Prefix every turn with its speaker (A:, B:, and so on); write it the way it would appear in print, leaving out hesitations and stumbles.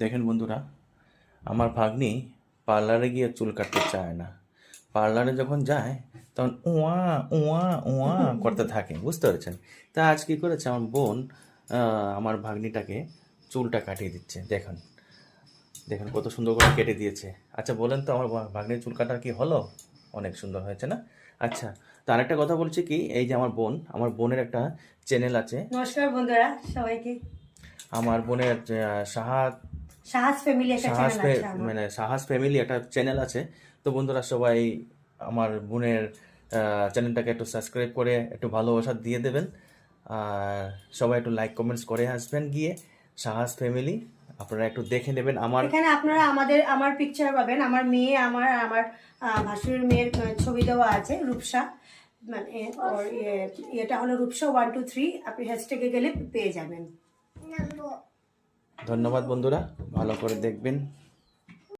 A: দেখেন বন্ধুরা, আমার ভাগ্নি পার্লারে গিয়ে চুল কাটতে চায় না। পার্লারে যখন যায় তখন উয়া উয়া উয়া করতে থাকে, বুঝতে পেরেছেন? তা আজ কি করেছে আমার বোন, আমার ভাগ্নিটাকে চুলটা কাটিয়ে দিচ্ছে। দেখেন দেখেন কত সুন্দর করে কেটে দিয়েছে। আচ্ছা বলেন তো, আমার ভাগ্নির চুল কাটা কি হলো? অনেক সুন্দর হয়েছে না? আচ্ছা, তো আরেকটা কথা বলছি কি, এই যে আমার বোনের একটা চ্যানেল আছে।
B: নমস্কার বন্ধুরা সবাইকে।
A: আমার বোনের সাহা
B: সাহাস ফ্যামিলি একটা চ্যানেল আছে আমার।
A: মানে সাহাস ফ্যামিলি একটা চ্যানেল আছে। তো বন্ধুরা সবাই আমার বোনের চ্যানেলটাকে একটু সাবস্ক্রাইব করে একটু ভালোবাসা দিয়ে দেবেন। আর সবাই একটু লাইক কমেন্টস করে আসবেন গিয়ে সাহাস ফ্যামিলি, আপনারা একটু দেখে নেবেন।
B: এখানে আপনারা আমার পিকচার পাবেন, আমার মেয়ে, আমার ভাসুরের মেয়ের ছবি দেওয়া আছে, রূপসা, মানে ওর এটা হলো রূপসা 123। আপনি হ্যাশট্যাগে গেলে পেয়ে যাবেন।
A: ধন্যবাদ বন্ধুরা, ভালো করে দেখবেন।